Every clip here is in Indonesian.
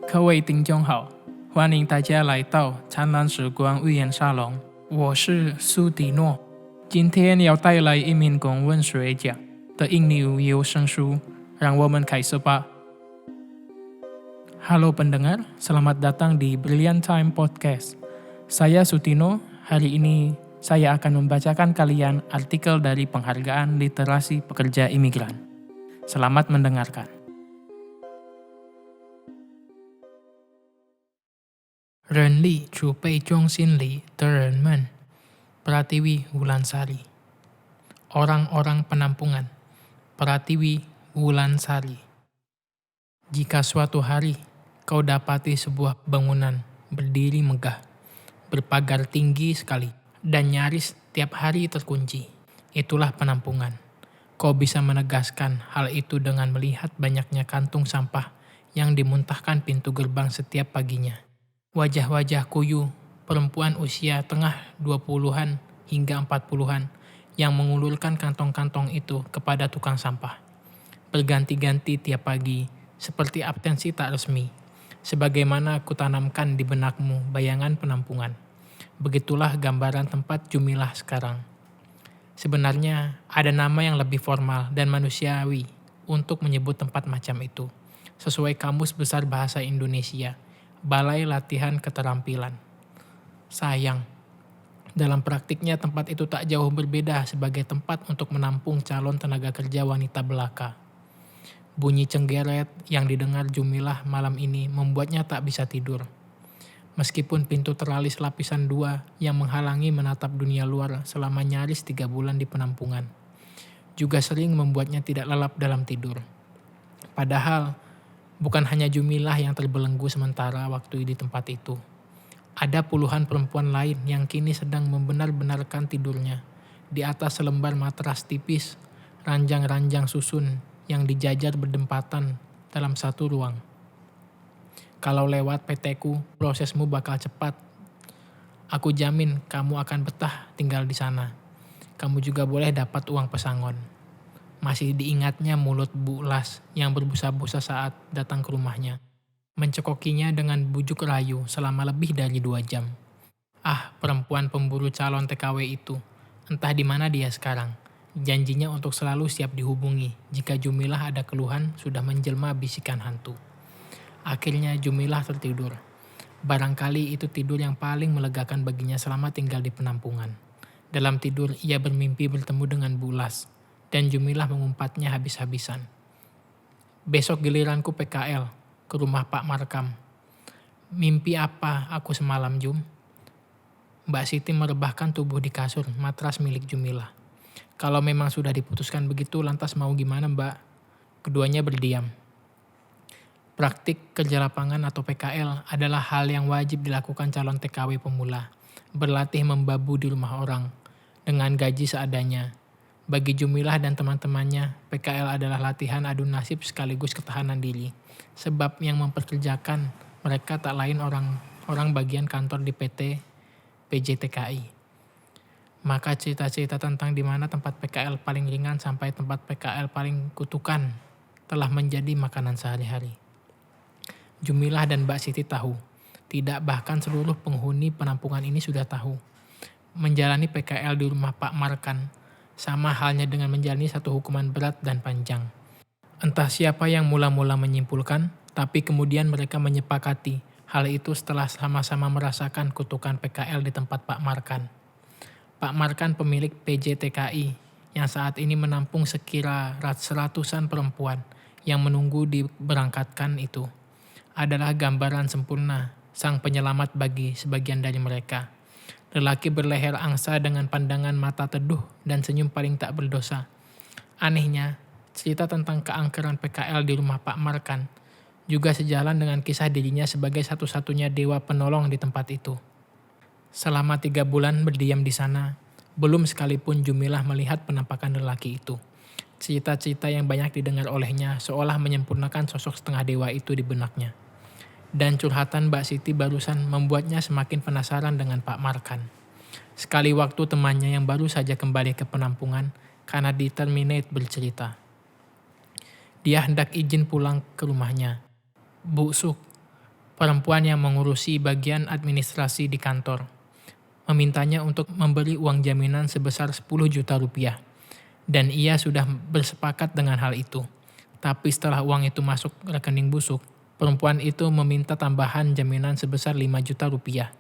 各位听众好，欢迎大家来到灿烂时光寓言沙龙，我是苏迪诺。今天要带来一名公文学家的印尼有声书，让我们开始吧。Halo pendengar, selamat datang di Brilliant Time Podcast. Saya Sutino, hari ini saya akan membacakan kalian artikel dari Penghargaan Literasi Pekerja Imigran. Selamat mendengarkan. 人力储备中心里的人们 Pratiwi Wulansari. Orang-orang penampungan Pratiwi Wulansari. Jika suatu hari kau dapati sebuah bangunan berdiri megah, berpagar tinggi sekali, dan nyaris tiap hari terkunci, itulah penampungan. Kau bisa menegaskan hal itu dengan melihat banyaknya kantung sampah yang dimuntahkan pintu gerbang setiap paginya. Wajah-wajah kuyu, perempuan usia tengah 20-an hingga 40-an yang mengulurkan kantong-kantong itu kepada tukang sampah. Berganti-ganti tiap pagi, seperti absensi tak resmi. Sebagaimana kutanamkan di benakmu bayangan penampungan. Begitulah gambaran tempat Jumilah sekarang. Sebenarnya ada nama yang lebih formal dan manusiawi untuk menyebut tempat macam itu. Sesuai Kamus Besar Bahasa Indonesia, Balai Latihan Keterampilan. Sayang, dalam praktiknya tempat itu tak jauh berbeda sebagai tempat untuk menampung calon tenaga kerja wanita belaka. Bunyi cenggeret yang didengar Jumilah malam ini membuatnya tak bisa tidur. Meskipun pintu teralis lapisan 2 yang menghalangi menatap dunia luar selama nyaris 3 bulan di penampungan, juga sering membuatnya tidak lelap dalam tidur. Padahal, bukan hanya Jumilah yang terbelenggu sementara waktu di tempat itu. Ada puluhan perempuan lain yang kini sedang membenar-benarkan tidurnya di atas selembar matras tipis, ranjang-ranjang susun yang dijajar berdempatan dalam satu ruang. Kalau lewat PT-ku, prosesmu bakal cepat. Aku jamin kamu akan betah tinggal di sana. Kamu juga boleh dapat uang pesangon. Masih diingatnya mulut Bu Las yang berbusa-busa saat datang ke rumahnya. Mencekokinya dengan bujuk rayu selama lebih dari 2 jam. Ah, perempuan pemburu calon TKW itu. Entah di mana dia sekarang. Janjinya untuk selalu siap dihubungi jika Jumilah ada keluhan sudah menjelma bisikan hantu. Akhirnya Jumilah tertidur. Barangkali itu tidur yang paling melegakan baginya selama tinggal di penampungan. Dalam tidur ia bermimpi bertemu dengan Bu Las, dan Jumilah mengumpatnya habis-habisan. Besok giliranku PKL, ke rumah Pak Markam. Mimpi apa aku semalam, Jum? Mbak Siti merebahkan tubuh di kasur matras milik Jumilah. Kalau memang sudah diputuskan begitu, lantas mau gimana, Mbak? Keduanya berdiam. Praktik kerja lapangan atau PKL adalah hal yang wajib dilakukan calon TKW pemula. Berlatih membabu di rumah orang, dengan gaji seadanya. Bagi Jumilah dan teman-temannya, PKL adalah latihan adu nasib sekaligus ketahanan diri. Sebab yang memperkerjakan mereka tak lain orang bagian kantor di PT PJTKI. Maka cerita-cerita tentang di mana tempat PKL paling ringan sampai tempat PKL paling kutukan telah menjadi makanan sehari-hari. Jumilah dan Mbak Siti tahu, tidak bahkan seluruh penghuni penampungan ini sudah tahu. Menjalani PKL di rumah Pak Markan sama halnya dengan menjalani satu hukuman berat dan panjang. Entah siapa yang mula-mula menyimpulkan, tapi kemudian mereka menyepakati hal itu setelah sama-sama merasakan kutukan PKL di tempat Pak Markan. Pak Markan pemilik PJTKI yang saat ini menampung sekira seratusan perempuan yang menunggu diberangkatkan itu adalah gambaran sempurna sang penyelamat bagi sebagian dari mereka. Lelaki berleher angsa dengan pandangan mata teduh dan senyum paling tak berdosa. Anehnya, cerita tentang keangkeran PKL di rumah Pak Markan juga sejalan dengan kisah dirinya sebagai satu-satunya dewa penolong di tempat itu. Selama 3 bulan berdiam di sana, belum sekalipun Jumilah melihat penampakan lelaki itu. Cerita-cerita yang banyak didengar olehnya seolah menyempurnakan sosok setengah dewa itu di benaknya. Dan curhatan Mbak Siti barusan membuatnya semakin penasaran dengan Pak Markan. Sekali waktu temannya yang baru saja kembali ke penampungan karena di-terminate bercerita. Dia hendak izin pulang ke rumahnya. Bu Suk, perempuan yang mengurusi bagian administrasi di kantor. Memintanya untuk memberi uang jaminan sebesar 10 juta rupiah. Dan ia sudah bersepakat dengan hal itu. Tapi setelah uang itu masuk rekening busuk, perempuan itu meminta tambahan jaminan sebesar 5 juta rupiah.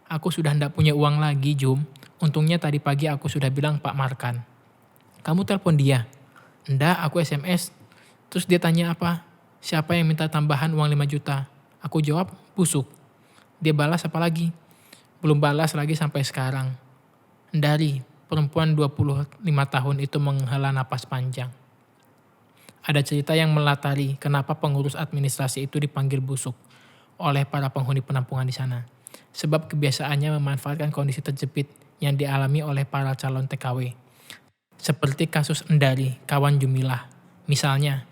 Aku sudah hendak punya uang lagi, Jum. Untungnya tadi pagi aku sudah bilang Pak Markan. Kamu telepon dia? Enggak, aku SMS. Terus dia tanya apa? Siapa yang minta tambahan uang 5 juta? Aku jawab, busuk. Dia balas apa lagi? Belum balas lagi sampai sekarang. Dari perempuan 25 tahun itu menghela napas panjang. Ada cerita yang melatari kenapa pengurus administrasi itu dipanggil busuk oleh para penghuni penampungan di sana. Sebab kebiasaannya memanfaatkan kondisi terjepit yang dialami oleh para calon TKW. Seperti kasus Endari, kawan Jumilah. Misalnya,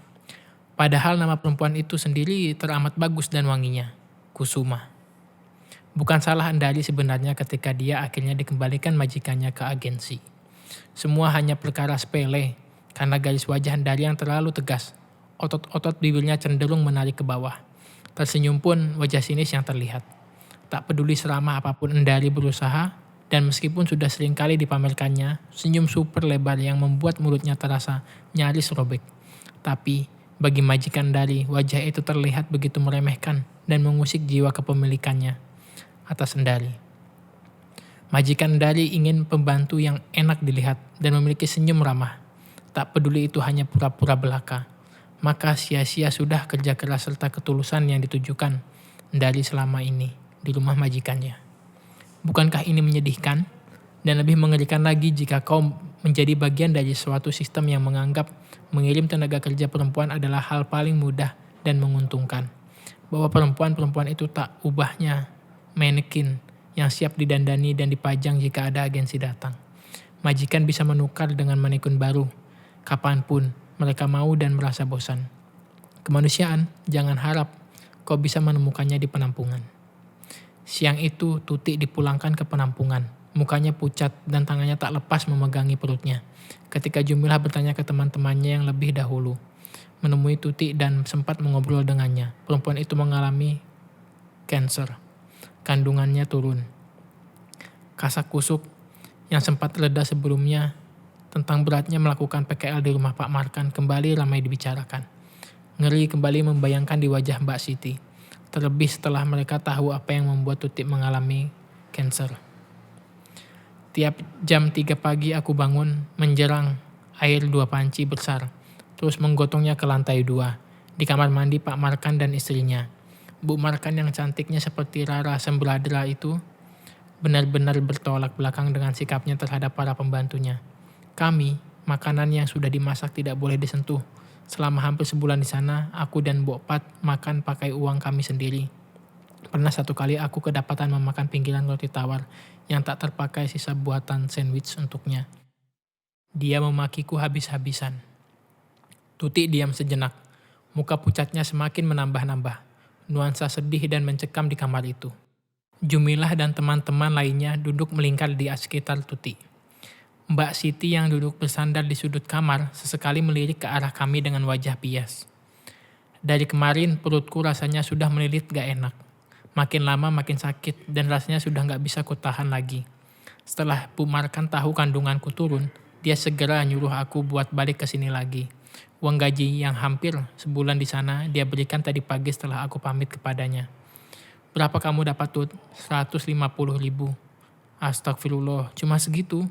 padahal nama perempuan itu sendiri teramat bagus dan wanginya, Kusuma. Bukan salah Endari sebenarnya ketika dia akhirnya dikembalikan majikannya ke agensi. Semua hanya perkara sepele, karena garis wajah Endari yang terlalu tegas. Otot-otot bibirnya cenderung menarik ke bawah. Tersenyum pun wajah sinis yang terlihat. Tak peduli seramah apapun Endari berusaha, dan meskipun sudah seringkali dipamerkannya, senyum super lebar yang membuat mulutnya terasa nyaris robek. Tapi, bagi majikan Endari, wajah itu terlihat begitu meremehkan dan mengusik jiwa kepemilikannya atas Endari. Majikan Endari ingin pembantu yang enak dilihat dan memiliki senyum ramah. Tak peduli itu hanya pura-pura belaka. Maka sia-sia sudah kerja keras serta ketulusan yang ditujukan Endari selama ini di rumah majikannya. Bukankah ini menyedihkan? Dan lebih mengerikan lagi jika kau menjadi bagian dari suatu sistem yang menganggap mengirim tenaga kerja perempuan adalah hal paling mudah dan menguntungkan. Bahwa perempuan-perempuan itu tak ubahnya manekin yang siap didandani dan dipajang jika ada agensi datang. Majikan bisa menukar dengan manekun baru, kapanpun mereka mau dan merasa bosan. Kemanusiaan, jangan harap kau bisa menemukannya di penampungan. Siang itu, Tuti dipulangkan ke penampungan. Mukanya pucat dan tangannya tak lepas memegangi perutnya. Ketika Jumilah bertanya ke teman-temannya yang lebih dahulu, menemui Tuti dan sempat mengobrol dengannya, perempuan itu mengalami kanker. Kandungannya turun. Kasak kusuk yang sempat reda sebelumnya tentang beratnya melakukan PKL di rumah Pak Markan kembali ramai dibicarakan. Ngeri kembali membayangkan di wajah Mbak Siti. Terlebih setelah mereka tahu apa yang membuat Tuti mengalami kanker. Tiap jam 3 pagi aku bangun menjerang air 2 panci besar, terus menggotongnya ke lantai 2, di kamar mandi Pak Markan dan istrinya. Bu Markan yang cantiknya seperti Rara Sembradra itu benar-benar bertolak belakang dengan sikapnya terhadap para pembantunya. Kami, makanan yang sudah dimasak tidak boleh disentuh. Selama hampir sebulan di sana, aku dan Mbok Pat makan pakai uang kami sendiri. Pernah satu kali aku kedapatan memakan pinggiran roti tawar yang tak terpakai sisa buatan sandwich untuknya. Dia memakiku habis-habisan. Tuti diam sejenak. Muka pucatnya semakin menambah-nambah. Nuansa sedih dan mencekam di kamar itu. Jumilah dan teman-teman lainnya duduk melingkar di sekitar Tuti. Mbak Siti yang duduk bersandar di sudut kamar sesekali melirik ke arah kami dengan wajah bias. Dari kemarin perutku rasanya sudah melilit gak enak. Makin lama makin sakit dan rasanya sudah gak bisa kutahan lagi. Setelah Bu Markan tahu kandunganku turun, dia segera nyuruh aku buat balik ke sini lagi. Uang gaji yang hampir sebulan di sana dia berikan tadi pagi setelah aku pamit kepadanya. Berapa kamu dapat tuh? 150.000. Astagfirullah, cuma segitu?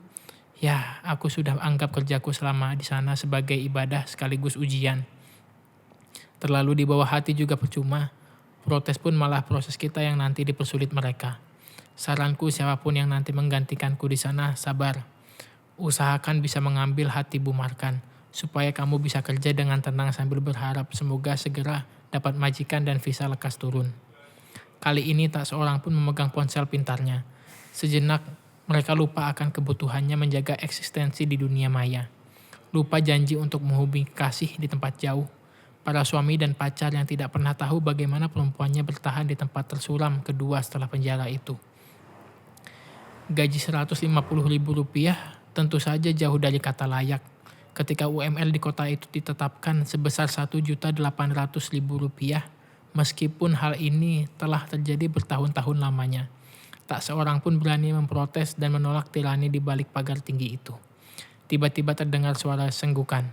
Ya, aku sudah anggap kerjaku selama di sana sebagai ibadah sekaligus ujian. Terlalu di bawah hati juga percuma. Protes pun malah proses kita yang nanti dipersulit mereka. Saranku siapapun yang nanti menggantikanku di sana, sabar. Usahakan bisa mengambil hati Bu Markan, supaya kamu bisa kerja dengan tenang sambil berharap semoga segera dapat majikan dan visa lekas turun. Kali ini tak seorang pun memegang ponsel pintarnya. Sejenak mereka lupa akan kebutuhannya menjaga eksistensi di dunia maya. Lupa janji untuk menghubungi kasih di tempat jauh. Para suami dan pacar yang tidak pernah tahu bagaimana perempuannya bertahan di tempat tersuram kedua setelah penjara itu. Gaji Rp150.000 tentu saja jauh dari kata layak. Ketika UML di kota itu ditetapkan sebesar Rp1.800.000, Meskipun hal ini telah terjadi bertahun-tahun lamanya, tak seorang pun berani memprotes dan menolak tirani di balik pagar tinggi itu. Tiba-tiba terdengar suara senggukan.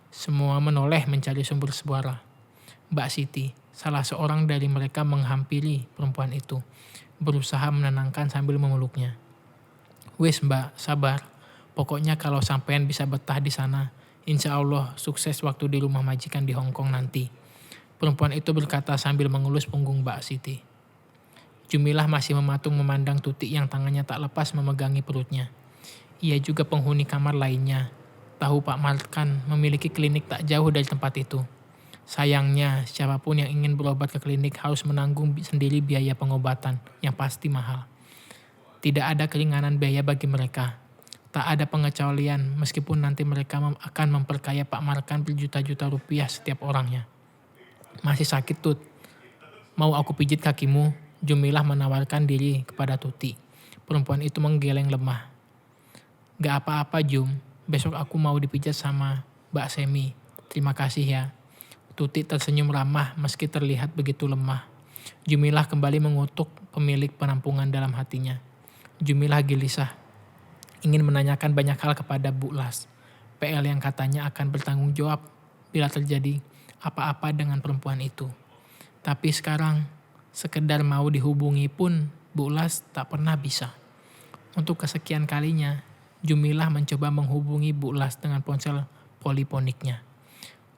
Semua menoleh mencari sumber suara. Mbak Siti, salah seorang dari mereka menghampiri perempuan itu, berusaha menenangkan sambil memeluknya. Wes mbak, sabar. Pokoknya kalau sampean bisa betah di sana, insya Allah sukses waktu di rumah majikan di Hong Kong nanti. Perempuan itu berkata sambil mengelus punggung Mbak Siti. Jumilah masih mematung memandang Tuti yang tangannya tak lepas memegangi perutnya. Ia juga penghuni kamar lainnya. Tahu Pak Markan memiliki klinik tak jauh dari tempat itu. Sayangnya, siapapun yang ingin berobat ke klinik harus menanggung sendiri biaya pengobatan yang pasti mahal. Tidak ada keringanan biaya bagi mereka. Tak ada pengecualian meskipun nanti mereka akan memperkaya Pak Markan berjuta-juta rupiah setiap orangnya. Masih sakit Tut. Mau aku pijit kakimu? Jumilah menawarkan diri kepada Tuti. Perempuan itu menggeleng lemah. Gak apa-apa Jum, besok aku mau dipijat sama Mbak Semi. Terima kasih ya. Tuti tersenyum ramah meski terlihat begitu lemah. Jumilah kembali mengutuk pemilik penampungan dalam hatinya. Jumilah gelisah. Ingin menanyakan banyak hal kepada Bu Las. PL yang katanya akan bertanggung jawab bila terjadi apa-apa dengan perempuan itu. Tapi sekarang, sekedar mau dihubungi pun Bu Las tak pernah bisa. Untuk kesekian kalinya, Jumilah mencoba menghubungi Bu Las dengan ponsel poliponiknya.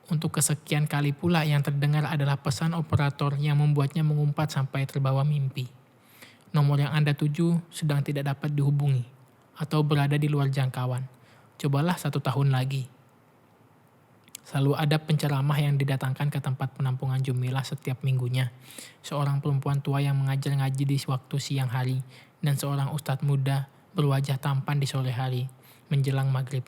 Untuk kesekian kali pula yang terdengar adalah pesan operator yang membuatnya mengumpat sampai terbawa mimpi. Nomor yang Anda tuju sedang tidak dapat dihubungi atau berada di luar jangkauan. Cobalah 1 tahun lagi. Selalu ada penceramah yang didatangkan ke tempat penampungan Jumilah setiap minggunya. Seorang perempuan tua yang mengajar ngaji di waktu siang hari dan seorang ustadz muda berwajah tampan di sore hari menjelang maghrib.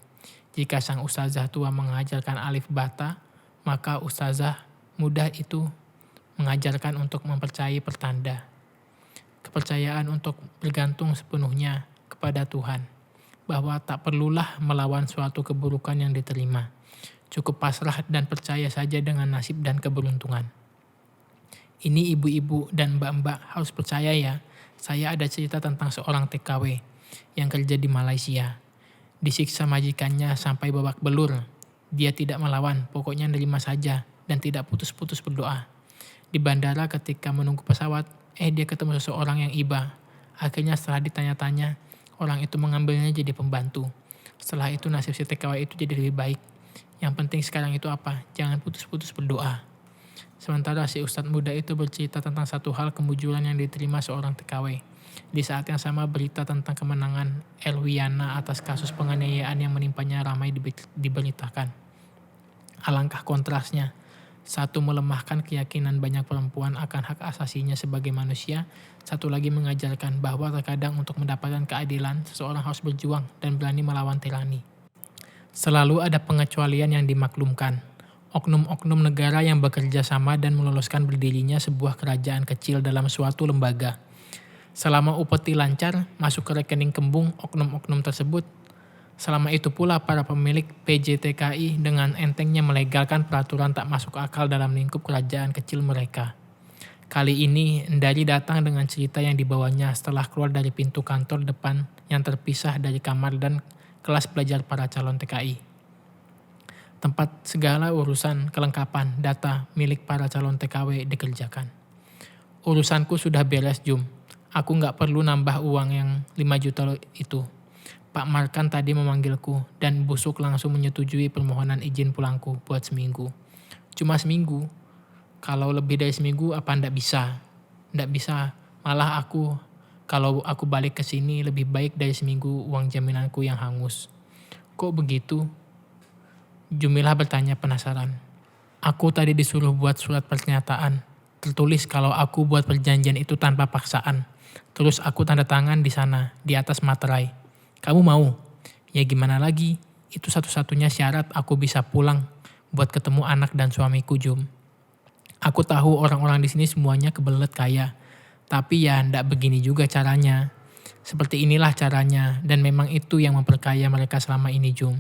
Jika sang ustazah tua mengajarkan alif bata, maka ustazah muda itu mengajarkan untuk mempercayai pertanda. Kepercayaan untuk bergantung sepenuhnya kepada Tuhan, bahwa tak perlulah melawan suatu keburukan yang diterima. Cukup pasrah dan percaya saja dengan nasib dan keberuntungan. Ini ibu-ibu dan mbak-mbak harus percaya ya, saya ada cerita tentang seorang TKW yang kerja di Malaysia. Disiksa majikannya sampai babak belur. Dia tidak melawan, pokoknya nerima saja dan tidak putus-putus berdoa. Di bandara ketika menunggu pesawat, dia ketemu seseorang yang iba. Akhirnya setelah ditanya-tanya, orang itu mengambilnya jadi pembantu. Setelah itu nasib si TKW itu jadi lebih baik. Yang penting sekarang itu apa? Jangan putus-putus berdoa. Sementara si ustadz muda itu bercerita tentang satu hal kemujuran yang diterima seorang TKW. Di saat yang sama berita tentang kemenangan Elwiana atas kasus penganiayaan yang menimpanya ramai diberitakan. Alangkah kontrasnya. Satu melemahkan keyakinan banyak perempuan akan hak asasinya sebagai manusia. Satu lagi mengajarkan bahwa terkadang untuk mendapatkan keadilan, seseorang harus berjuang dan berani melawan tirani. Selalu ada pengecualian yang dimaklumkan. Oknum-oknum negara yang bekerja sama dan meloloskan berdirinya sebuah kerajaan kecil dalam suatu lembaga. Selama upeti lancar masuk ke rekening kembung oknum-oknum tersebut, selama itu pula para pemilik PJTKI dengan entengnya melegalkan peraturan tak masuk akal dalam lingkup kerajaan kecil mereka. Kali ini Endari datang dengan cerita yang dibawanya setelah keluar dari pintu kantor depan yang terpisah dari kamar dan kelas belajar para calon TKI. Tempat segala urusan kelengkapan data milik para calon TKW dikerjakan. Urusanku sudah beres Jum. Aku gak perlu nambah uang yang 5 juta itu. Pak Markan tadi memanggilku dan busuk langsung menyetujui permohonan izin pulangku buat seminggu. Cuma seminggu. Kalau lebih dari seminggu apa ndak bisa? Ndak bisa. Malah kalau aku balik ke sini lebih baik dari seminggu uang jaminanku yang hangus. Kok begitu? Jumilah bertanya penasaran. Aku tadi disuruh buat surat pernyataan. Tertulis kalau aku buat perjanjian itu tanpa paksaan. Terus aku tanda tangan di sana, di atas materai. Kamu mau? Ya gimana lagi? Itu satu-satunya syarat aku bisa pulang buat ketemu anak dan suamiku Jum. Aku tahu orang-orang di sini semuanya kebelet kaya. Tapi ya ndak begini juga caranya. Seperti inilah caranya dan memang itu yang memperkaya mereka selama ini Jum.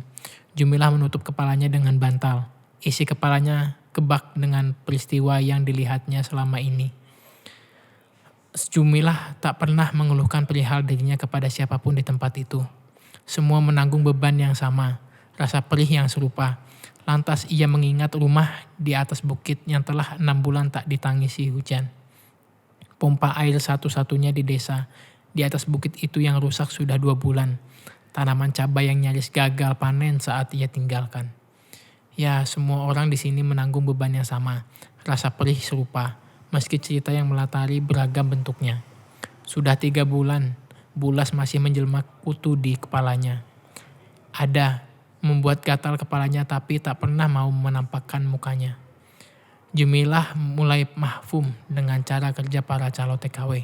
Jumilah menutup kepalanya dengan bantal. Isi kepalanya terkebak dengan peristiwa yang dilihatnya selama ini. Jumilah tak pernah mengeluhkan perihal dirinya kepada siapapun di tempat itu. Semua menanggung beban yang sama, rasa perih yang serupa. Lantas ia mengingat rumah di atas bukit yang telah 6 bulan tak ditangisi hujan. Pompa air satu-satunya di desa, di atas bukit itu yang rusak sudah 2 bulan. Tanaman cabai yang nyaris gagal panen saat ia tinggalkan. Ya, semua orang di sini menanggung beban yang sama, rasa perih serupa, meski cerita yang melatari beragam bentuknya. Sudah 3 bulan, bulas masih menjelma kutu di kepalanya. Ada, membuat gatal kepalanya tapi tak pernah mau menampakkan mukanya. Jumilah mulai mahfum dengan cara kerja para calo TKW.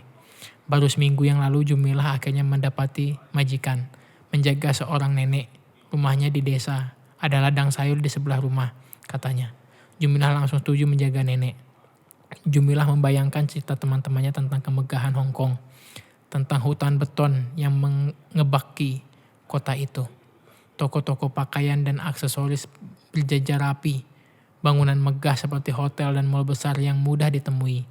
Baru seminggu yang lalu Jumilah akhirnya mendapati majikan, menjaga seorang nenek. Rumahnya di desa, ada ladang sayur di sebelah rumah, katanya. Jumilah langsung setuju menjaga nenek. Jumilah membayangkan cerita teman-temannya tentang kemegahan Hong Kong, tentang hutan beton yang mengebaki kota itu. Toko-toko pakaian dan aksesoris berjajar rapi, bangunan megah seperti hotel dan mal besar yang mudah ditemui.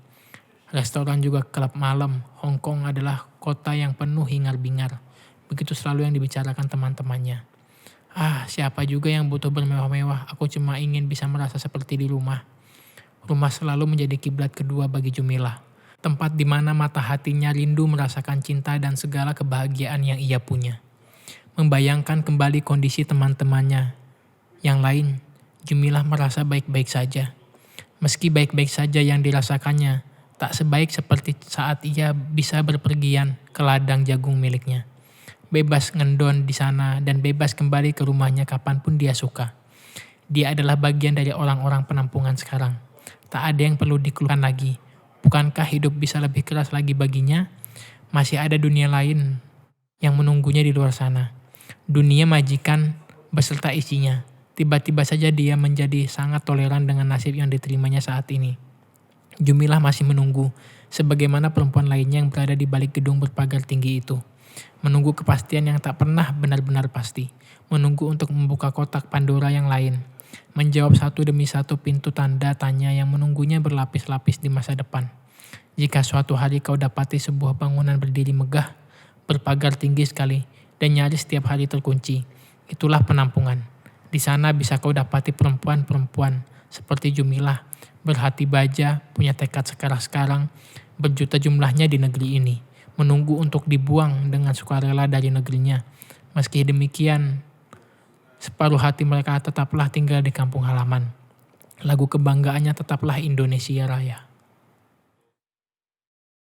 Restoran juga klub malam. Hong Kong adalah kota yang penuh hingar-bingar. Begitu selalu yang dibicarakan teman-temannya. Siapa juga yang butuh bermewah-mewah, aku cuma ingin bisa merasa seperti di rumah. Rumah selalu menjadi kiblat kedua bagi Jumilah. Tempat di mana mata hatinya rindu merasakan cinta dan segala kebahagiaan yang ia punya. Membayangkan kembali kondisi teman-temannya yang lain, Jumilah merasa baik-baik saja. Meski baik-baik saja yang dirasakannya, tak sebaik seperti saat ia bisa berpergian ke ladang jagung miliknya. Bebas ngendon di sana dan bebas kembali ke rumahnya kapanpun dia suka. Dia adalah bagian dari orang-orang penampungan sekarang. Tak ada yang perlu dikeluhkan lagi. Bukankah hidup bisa lebih keras lagi baginya? Masih ada dunia lain yang menunggunya di luar sana. Dunia majikan beserta isinya. Tiba-tiba saja dia menjadi sangat toleran dengan nasib yang diterimanya saat ini. Jumilah masih menunggu, sebagaimana perempuan lainnya yang berada di balik gedung berpagar tinggi itu. Menunggu kepastian yang tak pernah benar-benar pasti. Menunggu untuk membuka kotak Pandora yang lain. Menjawab satu demi satu pintu tanda tanya yang menunggunya berlapis-lapis di masa depan. Jika suatu hari kau dapati sebuah bangunan berdiri megah, berpagar tinggi sekali, dan nyaris setiap hari terkunci, itulah penampungan. Di sana bisa kau dapati perempuan-perempuan seperti Jumilah, berhati baja, punya tekad sekarang-sekarang, berjuta jumlahnya di negeri ini. Menunggu untuk dibuang dengan sukarela dari negerinya. Meski demikian, separuh hati mereka tetaplah tinggal di kampung halaman. Lagu kebanggaannya tetaplah Indonesia Raya.